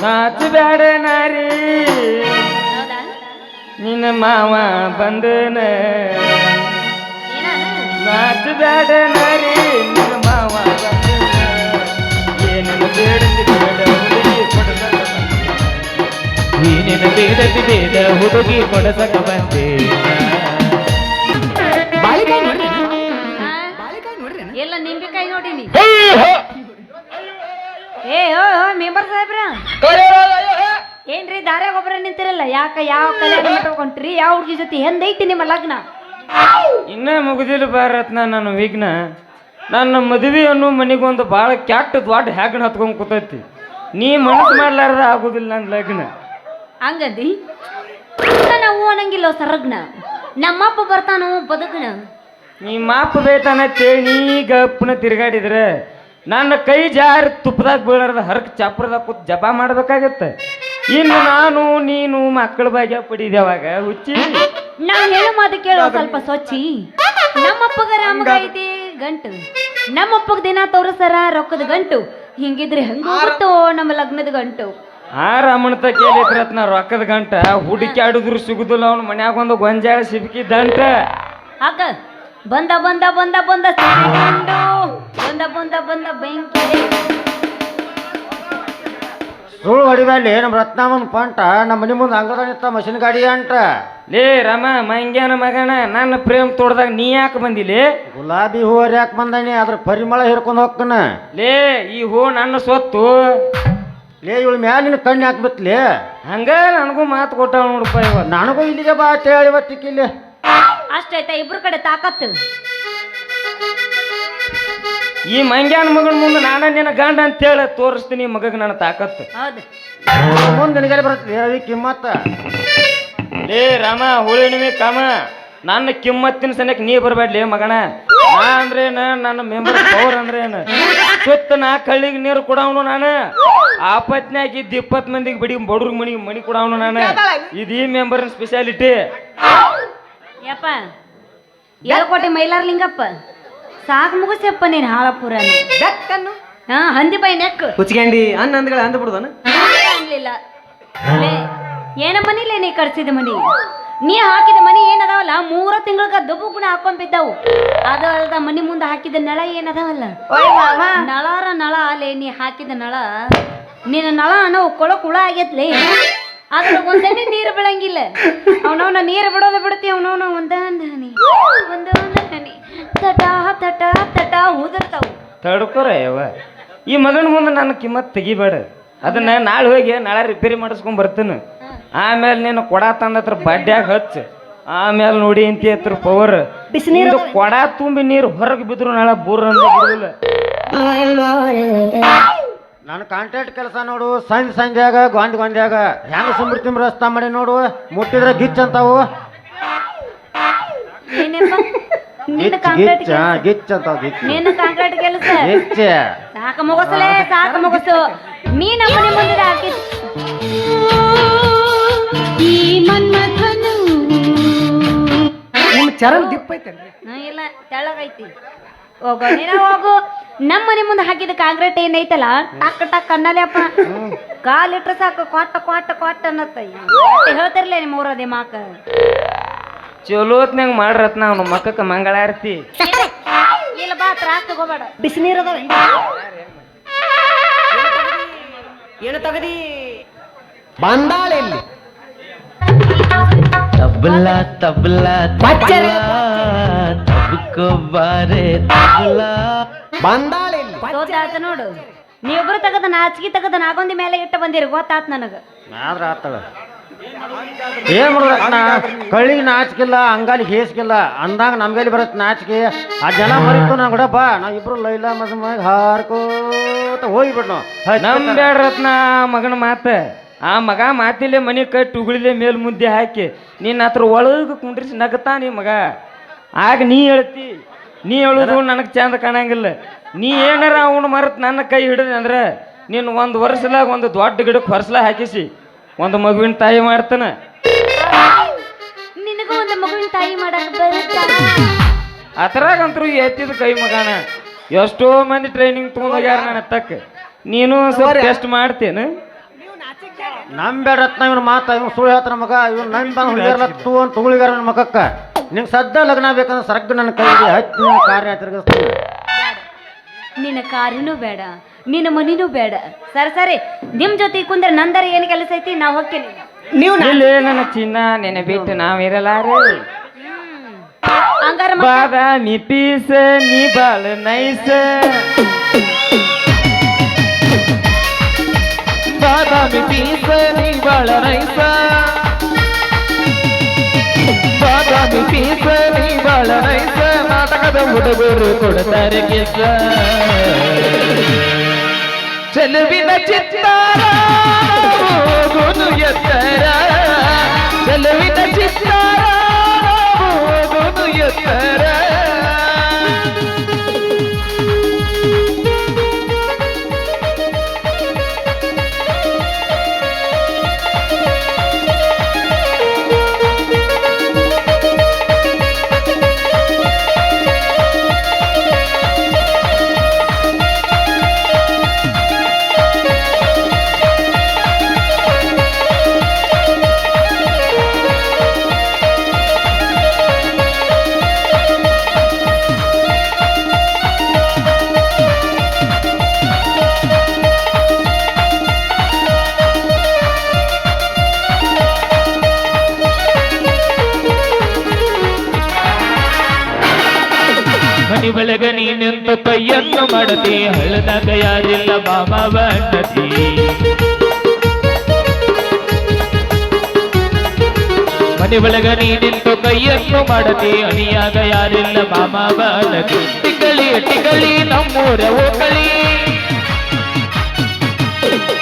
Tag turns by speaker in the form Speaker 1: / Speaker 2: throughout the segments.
Speaker 1: ನಾಚಬೇಡ ನಾರಿ ನಿನ್ನ ಮಾವ ಬಂದನ ನಾಚಬೇಡ ನಾರಿ ನಿನ್ನ ಮಾವ ಬಂದನ ಏನೇನು ಬೇಡತಿ ಬೇಡ ಹುಡುಗಿ ಕೊಡಸಕ ಏನೇನು ಬೇಡತಿ ಬೇಡ ಹುಡುಗಿ ಕೊಡಸಕ ಬಂದೆ
Speaker 2: ಎಲ್ಲ ನಿಂಬೆಕಾಯಿ ನೋಡಿನಿ ಏ ಮೆಂಬರ್ ಸಾಹೇಬ್ರ ಏನ್ರಿ ದಾರ್ಯಾಗ ಒಬ್ಬರ ನಿಂತಿರಲ್ಲ ಯಾಕ ಯಾವ ಕಲ್ಯಾಣ ಮಾಡ್ಕೊಂಡ್ರಿ ಯಾವ ಹುಡುಗಿ ಜೊತೆ ಎಂದೈತಿ ನಿಮ್ಮ ಲಗ್ನ
Speaker 1: ಇನ್ನ ಮುಗಿದಿಲ್ಲ ಬಾರತ್ನ ನನ್ನ ವಿಘ್ನ ನನ್ನ ಮದುವೆ ಅನ್ನೋ ಮನೆಗೊಂದು ಭಾಳ ಕೆಟ್ಟ ದೊಡ್ಡ ಹ್ಯಾಗಣ ಹತ್ಕೊಂಡ್ ಕೂತೈತಿ ನೀ ಮನಸ್ಸು ಮಾಡ್ಲಾರ್ದ ಆಗುದಿಲ್ಲ ನನ್ನ ಲಗ್ನ
Speaker 2: ಹಂಗಂದಿ ನಾವು ಅನ್ನಂಗಿಲ್ಲ ಸರಗ್ನ ನಮ್ಮಪ್ಪ ಬರ್ತಾನೋ ಬದುಕನ
Speaker 1: ನೀ ಮಾಪ ಬೇತಾನ ತೇಳಿ ನೀ ಗಪ್ಪನ ತಿರ್ಗಾಡಿದ್ರೆ ನನ್ನ ಕೈ ಜಾರಿ ತುಪ್ಪದಾಗ ಬೀಳಾರ್ದ ಹರಕ್ ಚಾಪ್ರದಾಗ ಕೂತ್ ಜಪ ಮಾಡ್ಬೇಕಾಗತ್ತೆ ಇನ್ನು ನಾನು ನೀನು ಮಕ್ಕಳ ಭಾಗ್ಯ ಪಡಿದೇವಾಗ ಹುಚ್ಚಿ
Speaker 2: ನಾನು ಹೇಳೋ ಮಾತು ಕೇಳೋ ಸ್ವಲ್ಪ ಸ್ವಚ್ಛಿ ನಮ್ಮಪ್ಪಗ ರಾಮಗ ಐತಿ ಗಂಟು ನಮ್ಮಪ್ಪಗ ದಿನ ತೋರಿಸರ ರೊಕ್ಕದ ಗಂಟು ಹಿಂಗಿದ್ರೆ ಹೆಂಗ ಹೋಗುತ್ತೋ ನಮ್ಮ ಲಗ್ನದ ಗಂಟು
Speaker 1: ಆ ರಾಮಣ್ತ ಕೇಳಿದ್ರತ್ ನಾ ರೊಕ್ಕದ ಗಂಟ ಹುಡುಕ್ಯಾಡಿದ್ರು ಸಿಗುದಿಲ್ಲ ಅವ್ನ ಮನ್ಯಾಗ ಒಂದು ಗೊಂಜಾಳ ಸಿಬ್ಕಿದ್ದಂಟ
Speaker 2: ಆಗ ಬಂದ ಬಂದ ಬಂದ ಬಂದ ಬಂದ ಬಂದ ಬಂದ ಬೆಂಕಿ
Speaker 3: ಸುಳ್ಳು ಹೊಡಿಬೇಡಿ ನಮ್ಮ ರತ್ನಾಮನ್ ಪಂಟ ನಮ್ಮ ಮನೆ ಮುಂದೆ ಅಂಗದ ನಿಂತ ಮಷಿನ್ ಗಾಡಿ ಅಂಟ
Speaker 1: ಲೇ ರಾಮ ಮಂಗ್ಯಾನ ಮಗನ ನನ್ನ ಪ್ರೇಮ್ ತೋಡ್ದಾಗ ನೀ ಯಾಕೆ ಬಂದಿಲಿ
Speaker 3: ಗುಲಾಬಿ ಹೂವು ಯಾಕೆ ಬಂದಾನೆ ಅದ್ರ ಪರಿಮಳ ಹಿರ್ಕೊಂಡು ಹೋಗ್ಕನ
Speaker 1: ಲೇ ಈ ಹೂ ನನ್ನ ಸೊತ್ತು
Speaker 3: ಲೇ ಇವಳು ಮ್ಯಾಲಿನ ಕಣ್ಣು ಹಾಕ್ಬಿತ್ಲಿ
Speaker 1: ಹಂಗ ನನಗೂ ಮಾತು ಕೊಟ್ಟಾವ ನೋಡಪ್ಪ ಇವ
Speaker 3: ನನಗೂ ಇಲ್ಲಿಗೆ ಬಾ ಅಂತ ಹೇಳಿ ಇವತ್ತಿಕ್ಕಿಲ್ಲಿ
Speaker 2: ಅಷ್ಟೈತಾ ಇಬ್ರು ಕಡೆ ತಾಕತ್ತು
Speaker 1: ಈ ಮಂಗ್ಯಾನ ಮಗನ ಮುಂದೆ ನಾನ ನಿನ್ನ ಗಂಡ ಅಂತೇಳಿ ತೋರಿಸ್ತೀನಿ ಮಗಗೆ ನನ್ನ ತಾಕತ್ತು
Speaker 2: ಹೌದು
Speaker 3: ಮುಂದೆ ನಿನಗಡೆ ಬರುತ್ತೆ ರವಿ ಕಿಮ್ಮತ್ತ
Speaker 1: ಲೇ ರಾಮ ಹುಳಿಣಿಮೆ ಕಾಮ ನನ್ನ ಕಿಮ್ಮತ್ತಿನ ಸನ್ಯಕ್ಕೆ ನೀ ಬರಬೇಡ್ಲಿ ಮಗನ ನಾ ಅಂದ್ರೇನ ನನ್ನ ಮೆಂಬರ್ ಪವರ್ ಅಂದ್ರೇನು ಸುತ್ತ ನಾ ಕಳ್ಳಿಗೆ ನೀರು ಕೊಡವನು ನಾನು ಆಪತ್ನಾಗ ಇದ್ದು 20 ಮಂದಿಗೆ ಬಡಿ ಬಡ್ರಿಗೆ ಮಣಿ ಕೊಡವನು ನಾನು ಇದು ಈ ಮೆಂಬರ್ನ ಸ್ಪೆಷಾಲಿಟಿ
Speaker 2: ಯಪ್ಪ ಏಳ್ಕೋಟೆ ಮೈಲಾರ್ಲಿಂಗಪ್ಪ ಸಾಕು ಮುಗಿಸಪ್ಪ ನೀನು ಹಾಳಪುರ ಹಾ ಹಂದಿ ಬೈ ನೆಕ್
Speaker 4: ಹುಚ್ಚಿಗಂಡಿ ಅನ್ನ ಅಂದ್ಗಳ ಅಂದ ಬಿಡುದನ
Speaker 2: ಅನ್ಲಿಲ್ಲ ಏನ ಮನಿಲೇ ನೀ ಕಟ್ಸಿದ ಮನಿ ನೀ ಹಾಕಿದ ಮನಿ ಏನದಾವಲ್ಲ 3 ತಿಂಗಳಿಗೆ ದುಬ್ಬು ಗುಣ ಹಾಕೊಂಡ್ ಬಿದ್ದಾವು ಅದು ಅಲ್ದ ಮನಿ ಮುಂದೆ ಹಾಕಿದ ನಳ ಏನದಾವಲ್ಲ ನಳಾರ ನಳ ಅಲ್ಲೇ ನೀ ಹಾಕಿದ ನಳ ನಿನ್ನ ನಳ ಅನ್ನೋ ಕೊಳಕ್ ಹುಳ ಆಗೈತ್ಲಿ ಅದ್ರ ಒಂದನೇ ನೀರು ಬಿಡಂಗಿಲ್ಲ ಅವನವನ ನೀರು ಬಿಡೋದು ಬಿಡ್ತಿ ಅವನವನ ಒಂದೊಂದು ಹನಿ ತಟ ತಟ ತಟ ಉದರ್ತಾವು
Speaker 1: ತಡ್ಕೊರ ಯವ್ವ ಈ ಮಗನ ಮುಂದೆ ನನ್ನ ಕಿಮ್ಮತ್ ತೆಗಿಬೇಡ ಅದನ್ನ ನಾಳೆ ಹೋಗಿ ನಾಳೆ ರಿಪೇರಿ ಮಾಡಿಸ್ಕೊಂಡ್ ಬರ್ತೀನಿ ಆಮೇಲೆ ನೀನು ಕೊಡ ತಂದತ್ರ ಬಡ್ಡ್ಯಾಗ ಹಚ್ಚ ಆಮೇಲೆ ನೋಡಿ ಇಂತಿ ಹತ್ರ ಪವರ್ ಬಿಸಿನೀರು ಕೊಡ ತುಂಬಿ ನೀರು ಹೊರಗೆ ಬಿದ್ರು ನಾಳೆ ಬೂರ್ ಅಂತ ಬಿಡುದಿಲ್ಲ
Speaker 3: ನನ್ನ ಕಾಂಟ್ರಾಕ್ಟ್ ಕೆಲಸ ನೋಡು ಸಂಜೆಯಾಗ ಗೊಂದ್ಯಾಗ ಹೆಂಗ ಸುಂಬಿಡ್ತೀನಿ ರಸ್ತಾ ಮಾಡಿ ನೋಡು ಮುಟ್ಟಿದ್ರೆ ಗಿಚ್ ಅಂತಾವು ಗಿಚ್ ಅಂತಾವ
Speaker 2: ನಿನ್ನ ಕಾಂಟ್ರಾಕ್ಟ್ ಕೆಲಸ
Speaker 3: ಗಿಚ್ಚ
Speaker 2: ಸಾಕು ಮುಗಿಸಲೇ ಸಾಕು ಮುಗಿಸು ನೀ ನಮ್ಮನೆ ಮುಂದೆ ಹಾಕಿ ಈ ಮನ್ಮಥನು
Speaker 4: ನಿಮ್ಮ ಚರಲ್ ದಿಪ್ಪ ಐತೇನ್ರಿ
Speaker 2: ಇಲ್ಲ ತೆಳ್ಳಗೈತಿ ಹೋಗೋ ನೀನ ಹೋಗು ನಮ್ಮನೆ ಮುಂದೆ ಹಾಕಿದ ಕಾಂಕ್ರೀಟ್ ಏನೈತಲ್ಲ ಟಕ್ ಟಕ್ ಅನ್ನಲ್ಲಪ್ಪ ಕಾಲಿಟ್ರೆ ಸಾಕು ಕೊಟ್ಟ ಕೊಟ್ಟ ಕೊಟ್ಟ ಅನ್ನತ್ತ ಹೇಳ್ತಿರ್ಲೇ ನಿಮ್ಮ ಊರದೇ ಮಾಕ
Speaker 1: ಚಲೋತ್ನಾಗ ಮಾಡ್ರತ್ನ ಅವನು ಮಕ್ಕಕ್ಕೆ ಮಂಗಳಾರತಿ
Speaker 2: ಇಲ್ಲ ಬಾ ತ್ರಾಸ್ ತಗೋಬೇಡ
Speaker 4: ಬಿಸಿನೀರ್ ಅದಾವ ಏನು ತಗದಿ ಬಂದಾಳೆಲ್ಲಿ
Speaker 5: ತಬಲಾ ತಬಲಾ ತಬಕೋ ಬಾರೆ ತಬಲಾ
Speaker 4: ಬಂದಾಳೆಲ್ಲಿ
Speaker 2: ಸೋತಾತ ನೋಡು ನೀವೊಬ್ರು ತಗದ ನಾಚಿಗೆ ತಗದ ನಾಗೊಂದಿ ಮೇಲೆ ಇಟ್ಟ ಬಂದಿರಿ ಗೊತ್ತಾತ್ ನನಗ
Speaker 3: ಆದ್ರ ಆತಳ ಏನ್ ಮಾಡ್ಬೇಕಣ್ಣ ಕಳ್ಳಿಗೆ ನಾಚಿಕಿಲ್ಲ ಅಂಗಾಲಿಗೆ ಹೇಸಿಕಿಲ್ಲ ಅಂದಾಗ ನಮ್ಗೆಲ್ಲಿ ಬರತ್ತೆ ನಾಚಿಕೆ ಆ ಜನ ಮರಿತು ನಾ ಕೂಡ ಬಾ ನಾವ್ ಇಬ್ರು ಲೈಲಾ ಮಜಮಾಗ ಹಾರ್ಕೋತ ಹೋಗ್ಬಿಡ್
Speaker 1: ನಮ್ ಬೇಡ್ರತ್ನ ಮಗನ ಮಾತ ಆ ಮಗ ಮಾತಿಲೆ ಮನೆ ಕಟ್ಟಿ ಉಗುಳಿಲೆ ಮೇಲ್ ಮುದ್ದೆ ಹಾಕಿ ನಿನ್ನ ಹತ್ರ ಒಳಗೆ ಕುಂಡ್ರಿಸಿ ನಗತಾ ನೀ ಮಗ ಆಗ ನೀ ಹೇಳ್ತಿ ನೀ ಹೇಳುದು ನನಗೆ ಚಂದ ಕಾಣಂಗಿಲ್ಲ ನೀ ಏನಾರ ಅವನು ಮರೆತು ನನ್ನ ಕೈ ಹಿಡಿದ ಅಂದ್ರೆ ನೀನು 1 ವರ್ಷದಾಗ ಒಂದು ದೊಡ್ಡ ಗಿಡಕ್ಕೆ ಹೊರಸ್ಲ ಹಾಕಿಸಿ ಒಂದು ಮಗುವಿನ ತಾಯಿ ಮಾಡ್ತಾನ
Speaker 2: ನಿನಗೂ ಒಂದು ಮಗುವಿನ ತಾಯಿ ಮಾಡಕ್ ಬರುತ್ತಾ
Speaker 1: ಅದ್ರಾಗಂತರೂ ಎತ್ತಿದ ಕೈ ಮಗನ ಎಷ್ಟೋ ಮಂದಿ ಟ್ರೈನಿಂಗ್ ತೊಗೊಂಡೋಗ್ಯಾರ ನನ್ನ ತಕ್ಕ ನೀನು ಸ್ವಲ್ಪ ಟೆಸ್ಟ್ ಮಾಡ್ತೇನೆ
Speaker 3: ನಂಬೇಡ ರತ್ನ ಇವನ್ ಮಾತ ಇವ್ನು ಸುಳ್ಳು ಹೇಳ್ತಾನ ಮಗ ಇವ್ನು ನಂಬ ಹುಡುಗಿಯರ್ಲ ತೂ ಅಂತ ತುಳಿಗಾರ ನನ್ನ ಮಗಕ್ಕ ನಿಂಗೆ ಸದ್ದ ಲಗ್ನ ಬೇಕಂದ್ರೆ ಸರಗ್ ನನ್ನ ಕೈಗೆ ಹಚ್ಚಿ ನಿನ್ನ ಕಾರ್ಯ ತಿರುಗಿಸ್ತೀನಿ
Speaker 2: ನಿನ್ನ ಕಾರಿನೂ ಬೇಡ ನಿನ್ನ ಮನಿನೂ ಬೇಡ ಸರಿ ನಿಮ್ ಜೊತೆ ಕುಂದ್ರೆ ನಂದರ ಏನ್ ಕೆಲಸ ಐತಿ ನಾ ಹೋಗ್ತೀನಿ
Speaker 4: ನೀವು
Speaker 1: ಇಲ್ಲಿ ನನ್ನ ಚಿನ್ನ ನೆನ ಬಿಟ್ಟು ನಾವಿರಲಾರೆ
Speaker 2: ಹಂಗಾರ
Speaker 1: ಬಾದಾಮಿ ಪೀಸ ನೀ ಬಾಳ ನೈಸ
Speaker 5: ಬಾದಾಮಿ ಪೀಸ ನೀ ಬಾಳ ನೈಸ ಬಾದಾಮಿ ಪೀಸ ನೀ ಬಾಳ ನೈಸ ನಾಟಕದ ಹುಡುಗರು ಕೊಡ್ತಾರೆ ಕಿಸ ಚೆಲುವಿನ ಚಿತ್ತಾರ ಹೋಗುನು ಎತ್ತರ ಚೆಲುವಿನ ಚಿತ್ತಾರ ಹೋಗುನು ಎತ್ತರ ಮನಿ ಒಳಗ ನೀನೆಂತ ಕೈಯನ್ನು ಮಾಡತಿ ಹಳ್ಳದಾಗ ಯಾರಿಲ್ಲ ಮಾಮವ ಅನ್ನತಿ ಮನಿ ಒಳಗ ನೀನೆಂತ ಕೈಯನ್ನು ಮಾಡತಿ ಅನಿಯಾಗ ಯಾರಿಲ್ಲ ಮಾಮವ ಅನ್ನತಿ ಟಿಕಳಿ ಟಿಕಳಿ ನಮ್ಮೂರ ಓಕಳಿ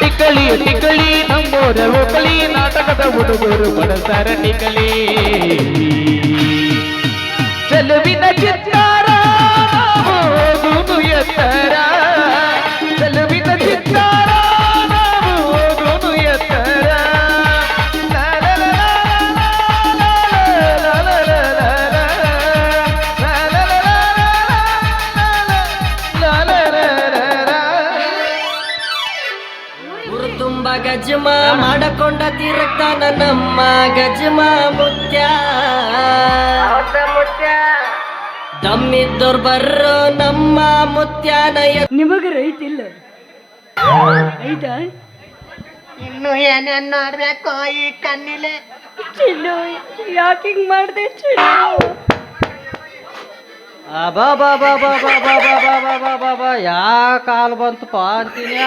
Speaker 5: ಟಿಕಳಿ ಟಿಕಳಿ ನಮ್ಮೂರ ಓಕಳಿ ನಾಟಕದ ಹುಡುಗರು ಬಡಸಾರ ಟಿಕಳಿ ಚೆಲುವಿನ ಚಿತ್ತಾರ ಹೋಗುನು ಎತ್ತರ ಚೆಲುವಿನ ಚಿತ್ತಾರ ಹೋಗುನು ಎತ್ತರ
Speaker 6: ಊರು ತುಂಬ ಗಜಮ ಮಾಡಕೊಂಡ ತೀರಕ್ತಾನ ನಮ್ಮ ಗಜಮ ಮುತ್ಯ ದಮ್ಮಿದ್ದೋರ್ ಬರ್ರೋ ನಮ್ಮ ಮುತ್ಯಾನ
Speaker 2: ನಿಮಗ ರೈಟ್ ಇಲ್ಲ ಐತಾ
Speaker 6: ಇನ್ನು ಏನೇನ್ ನೋಡ್ಬೇಕು ಈ ಕಣ್ಣಿಲೆ
Speaker 2: ಚಿನ್ನು ಯಾಕೆ ಹಿಂಗ್ ಮಾಡ್ದೆ ಚಿನ್ನು
Speaker 3: ಯಾ ಕಾಲ್ ಬಂತಪ್ಪ ಅಂತೀನಿ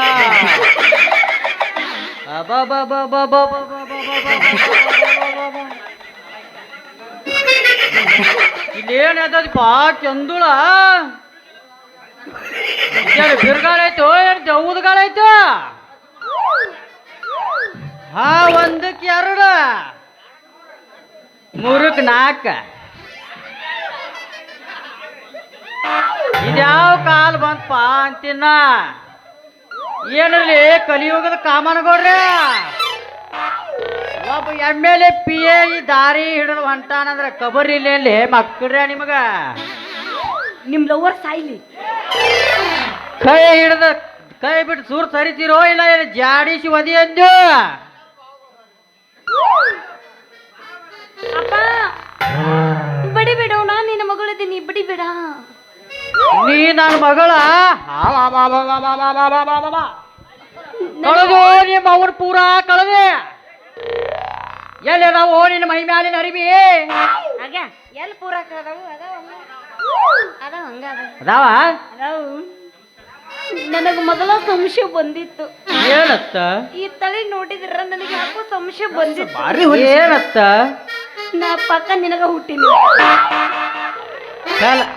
Speaker 3: ಇಲ್ಲೇನ್ ಅದಪ್ಪ ಚಂದುಳ ಬಿರುಗಾಳಾಯ್ತು ಏನ್ ದೌದ್ಗಾಳಾಯ್ತು ಹಾ ಒಂದಕ್ಕೆ ಎರಡು ಮೂರಕ್ಕೆ ನಾಲ್ಕು ಇದ್ಯಾವ ಕಾಲ್ ಬಂತಪ್ಪ ಅಂತೀನ ಏನಲ್ಲಿ ಕಲಿಯುಗದ ಕಾಮನಗೌಡ್ರಿ ಒಬ್ಬ MLA PA ಈ ದಾರಿ ಹಿಡಿದು ಹೊಂಟಾನಂದ್ರ ಕಬರ್ ಇಲ್ಲಿ ಮಕ್ಕಳ್ರ ನಿಮಗ
Speaker 2: ನಿಮ್ ಲವರ್ ಸಾಯ್ಲಿ
Speaker 3: ಕೈ ಹಿಡ್ದ ಕೈ ಬಿಟ್ಟು ಸೂರ್ ಸರಿತೀರೋ ಇಲ್ಲ ಏನು ಜಾಡಿಸಿ ಒದಿ ಅಂದು
Speaker 2: ಅಪ್ಪ ಬಡಿ ಬಿಡು ನಾನ್ ನಿನ್ನ ಮಗಳಿದ್ದೀನಿ ಬಡಿ ಬಿಡ
Speaker 3: ನೀ ನನ್ನ ಮಗಳ ಕಳೆದು ನಿಮ್ಮ ಅವ್ರ ಪೂರಾ ಕಳೆದೆ ಎಲ್ಲಿ ಅದಾವು ನಿನ್ನ ಮೈ ಮ್ಯಾಲಿನ ಅರಿವಿ
Speaker 2: ಆಗ ಎಲ್ಲಿ ಪೂರಾಕ ಅದಾವು ಅದಾವ ಹಂಗ
Speaker 3: ಅದಾವ
Speaker 2: ಅದಾವು ನನಗ ಮೊದಲ ಸಂಶಯ ಬಂದಿತ್ತು
Speaker 3: ಏನತ್ತ
Speaker 2: ಈ ತಲೆ ನೋಡಿದ್ರ ನನಗೆ ಯಾಕೋ ಸಂಶಯ ಬಂದಿತ್ತು
Speaker 3: ಏನತ್ತ
Speaker 2: ನಾ ಪಕ್ಕ ನಿನಗ ಹುಟ್ಟಿನಿ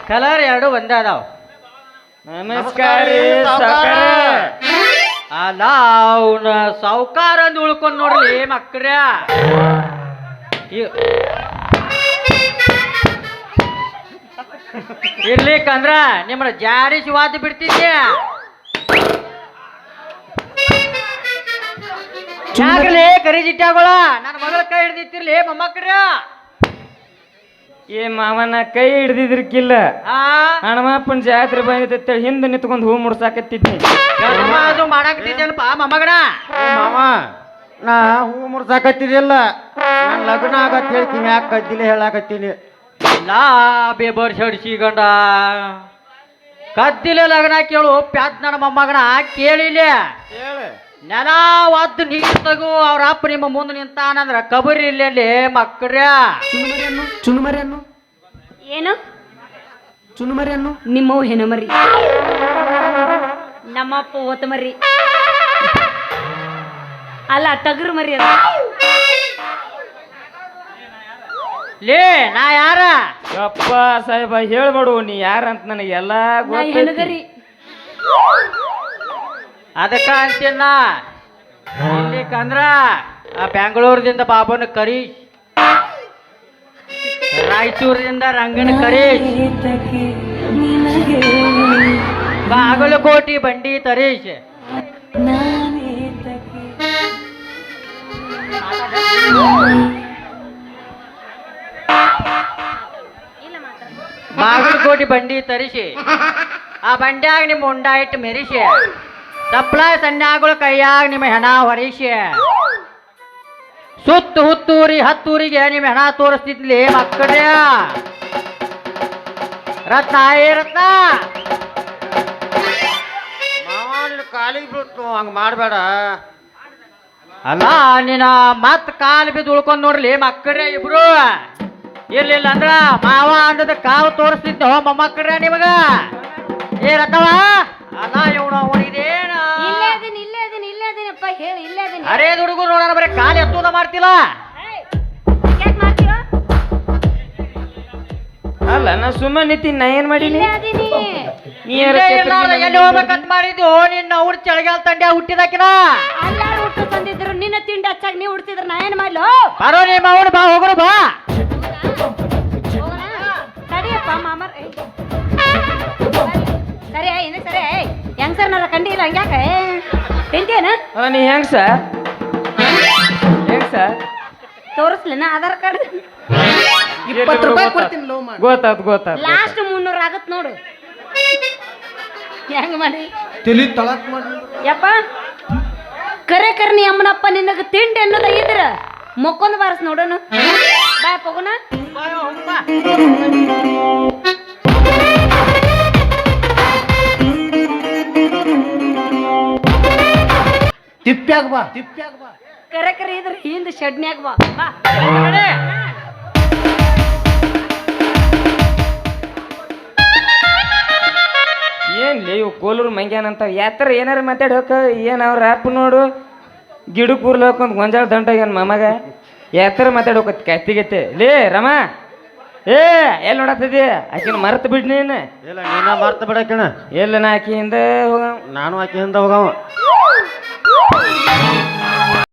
Speaker 3: ಕಲರ್ ಎರಡು ಒಂದೇ ಅದಾವ
Speaker 1: ನಮಸ್ಕಾರ ರೀ ಸಾವ್ಕಾರ.
Speaker 3: ಅಲ್ಲ ಅವನ ಸಾವುಕಾರ ಅಂದ್ ಉಳ್ಕೊಂಡ್ ನೋಡ್ಲಿ ಮಕ್ಕಳ್ರ ಇರ್ಲಿಕ್ಕಂದ್ರ ನಿಮ್ಮನ್ನ ಜಾಡಿಸಿ ವಾದ ಬಿಡ್ತಿದ್ದೆ ಯಾಕ್ರಿ ಕರಿ ಜಿಟ್ಟಾಗಳ ನನ್ನ ಮಗಳ ಕೈ ಹಿಡ್ದಿತ್ತಿರ್ಲಿ ಮೊಮ್ಮಕ್ಕಳ್ರ
Speaker 1: ಏ ಮಾವನ ಕೈ ಹಿಡ್ದಿದ್ರಕ್ಕಿಲ್ಲ
Speaker 3: ಆ
Speaker 1: ಹಣಮಪ್ಪನ ಜಾತ್ರೆ ಬಂದಿತ್ತ ಹಿಂದೆ ನಿಂತ್ಕೊಂಡು ಹೂ ಮುಡ್ಸಾಕತ್ತಿದ್ನಿ
Speaker 3: ಅದು ಮಾಡಾಕತ್ತಿದ್ದೇನಪ್ಪ ಮೊಮ್ಮಗನ
Speaker 7: ಮಾವ
Speaker 3: ನಾ ಹೂ ಮುರ್ಸಾಕತ್ತಿದಿಲ್ಲ ನಾನು ಲಗ್ನ ಆಗತ್ತೆ ಹೇಳ್ತೀನಿ ಯಾಕೆ ಕದ್ದಿಲ್ಲ ಹೇಳಾಕತ್ತೀನಿ.
Speaker 7: ಲಾ ಬೇಬರ್ ಸಡಿಸಿ ಗಂಡ ಕದ್ದಿಲೆ ಲಗ್ನ ಕೇಳು ಪ್ಯಾತ್ ನನ್ನ ಮೊಮ್ಮಗನ ಕೇಳಿಲ್ಲ. ನೆಲ ಒದ್ದು ನೀರು ತಗೋ ಅವ್ರ ಅಪ್ಪ ನಿಮ್ಮ ಮುಂದೆ ನಿಂತಾನಂದ್ರ ಕಬರಿ ಇಲ್ಲೇ ಮಕ್ಕಳ್ರ.
Speaker 4: ಚುನುಮರಿ ಅನ್ನು
Speaker 2: ಏನು
Speaker 4: ಚುನುಮರಿ ಅನ್ನು
Speaker 2: ನಿಮ್ಮವು ಹೆಣಮರಿ, ನಮ್ಮಪ್ಪ ಓತ ಮರಿ ಅಲ್ಲ ಟಗರು ಮರಿ ಅದ.
Speaker 7: ಲೇ ನಾ ಯಾರ
Speaker 1: ಯಪ್ಪ ಸಾಹೇಬ ಹೇಳ್ಬೇಡು ನೀ ಯಾರಂತ ನನಗೆ ಎಲ್ಲ
Speaker 2: ನಾ
Speaker 1: ಗೊತ್ತೈತಿ.
Speaker 2: ಹೆಣಗರಿ.
Speaker 7: ಅದಕ್ಕ ಅಂತೀನ ಇಲ್ಲಿಕಂದ್ರ ಆ ಬೆಂಗಳೂರದಿಂದ ಬಾಬನ ಕರೀಶ್, ರಾಯಚೂರಿನಿಂದ ರಂಗನ ಕರೀಶ್, ಬಾಗಲಕೋಟಿ ಬಂಡಿ ತರೀಶ್, ಬಾಗಲಕೋಟಿ ಬಂಡಿ ತರಿಸಿ ಆ ಬಂಡ್ಯಾಗ ನಿಮ್ಮ ಉಂಡ ಇಟ್ಟು ಮೆರಿಸಿ ತಪ್ಪಲ ಸನ್ಯಾಗಳು ಕೈಯಾಗ ನಿಮ್ಮ ಹೆಣ ಹೊರಿಸಿ ಸುತ್ತ ಹುತ್ತೂರಿ ಹತ್ತೂರಿಗೆ ನಿಮ್ಮ ಹೆಣ ತೋರಿಸ್ತಿದ್ಲಿ ಮಕ್ಕಳೇ. ರತ್ನ ಏ ರತ್ನ
Speaker 3: ಕಾಲಿಗೆ ಬಿಡ್ತು ಹಂಗೆ ಮಾಡಬೇಡ.
Speaker 7: ಅಲ್ಲ ನೀನ ಮತ್ ಕಾಲು ಬಿದ್ದು ಉಳ್ಕೊಂಡ್ ನೋಡ್ಲಿ ಮಕ್ಕಳೇ ಇಬ್ರು. ಇರ್ಲಿಲ್ಲ ಅಂದ್ರ ಮಾವ ಅಂದದ ಕಾವು ತೋರಿಸ್ತಿದ್ದ ಮೊಮ್ಮಕ್ಕಳ್ರ ನಿಮಗ. ಏ ರಥವ ಅಲ್ಲ ಇವನು ಅವನಿದೇನ
Speaker 2: ಇಲ್ಲೇ ಅದೀನಪ್ಪ ಹೇಳಿ ಇಲ್ಲೇ ಅದೀನಿ.
Speaker 7: ಅರೇ ಹುಡುಗು ನೋಡೋಣ ಬರೀ ಕಾಲು ಎತ್ತುದ ಮಾಡ್ತಿಲ್ಲ.
Speaker 2: ಯಾಕೆ ಮಾಡ್ತೀವ?
Speaker 1: ಅಲ್ಲ ನಾ ಸುಮ್ಮನೆ ನಿಂತೀನಿ, ನಾ ಏನ್ ಮಾಡೀನಿ?
Speaker 2: ಇಲ್ಲೇ ಅದೀನಿ.
Speaker 1: ನೀ
Speaker 7: ಇಲ್ಲೇ ಇರ್ಲಾರ್ದ ಎಲ್ಲಿ ಹೋಗ್ಬೇಕಂತ ಮಾಡಿದ್ದು ನಿನ್ನ ಅವ್ರ ಚಳಿಗಾಲ ತಂಡ್ಯ ಹುಟ್ಟಿದಾಕಿನ.
Speaker 2: ಅಲ್ಲಾರು ಹುಟ್ಟು ತಂದಿದ್ರು ನಿನ್ನ ತಿಂಡಿ ಹಚ್ಚಾಗ ನೀವು ಹುಡ್ತಿದ್ರ ನಾ ಏನ್ ಮಾಡ್ಲು?
Speaker 7: ಬರೋ ನಿಮ್ಮ ಅವನು ಬಾ ಹೋಗ್ರು ಬಾ.
Speaker 2: ಹೋಗೋಣ? ತಡಿಯಪ್ಪ ಮಾಮರ್. ಸರಿ ಇನ್ನು ಸರಿ ಹೆಂಗ್ ಸರ್ ನನ್ನ ಕಂಡಿಲ್ಲ ಹಂಗ್ಯಾಕೆ ತಿಂತೇನ?
Speaker 1: ಅಲ್ಲ ನೀ ಹೆಂಗ್ ಸರ್
Speaker 2: ತೋರಿಸ್ಲೇನ ಆಧಾರ್ ಕಾರ್ಡ್?
Speaker 4: 20 ರೂಪಾಯಿ ಕೊಡ್ತೀನಿ ಲೋ ಮಾಡಿ.
Speaker 1: ಗೊತ್ತಾತ್
Speaker 2: ಲಾಸ್ಟ್ 300 ಆಗತ್ ನೋಡು. ಹೆಂಗ್ ಮಾಡಿ
Speaker 4: ತಲಿ ತಳಕ್ ಮಾಡಿ
Speaker 2: ಯಪ್ಪ ಕರೆ ಕರ್ನಿ ಅಮ್ಮನಪ್ಪ ನಿನಗ ತಿಂಡಿ ಅನ್ನೋದ ಇದ್ರ ಮೊಕ್ಕೊಂದು ಬಾರಸ್ ನೋಡೋನು. ಬಾಯ್ ಹೋಗೋಣ.
Speaker 4: ತಿಪ್ಪ್ಯಾಗ ಬಾ
Speaker 2: ಕರೆ ಕರೆ ಇದ್ರ ಹಿಂದ ಶಡ್ನ್ಯಾಗ ಬಾ. ಬಾ.
Speaker 1: ಏನ್ ಇವು ಕೋಲೂರು ಮಂಗ್ಯಾನ ಅಂತ ಯಾತ್ರ ಏನಾರ ಮಾತಾಡಿ ಹೋಕ. ಏನ್ ಅವ್ರ ಆಪ್ ನೋಡು ಗಿಡಕ್ಕೆ ಕೂರ್ಲ ಹೋಕೊಂಡ್ ಗೊಂಜಾಳ ದಂಟ ಏನ್ ಮಮಗ ಯಾತ್ರ ಮಾತಾಡಿ ಹೋಗತ್ ಕತ್ತಿಗತ್ತೆ. ಲೇ ರಮ ಏ ಎಲ್ಲಿ ನೋಡತ್ತಿದ್ದಿ? ಆಕಿನ ಮರ್ತ ಬಿಡ್ ನೀನು.
Speaker 3: ಇಲ್ಲ ನೀನ ಮರ್ತ ಬಿಡಕಣ.
Speaker 1: ಎಲ್ಲ ನಾ ಆಕಿಯಿಂದ ಹೋಗ.
Speaker 3: ನಾನು ಆಕೆ ಹಿಂದೆ ಹೋಗವ.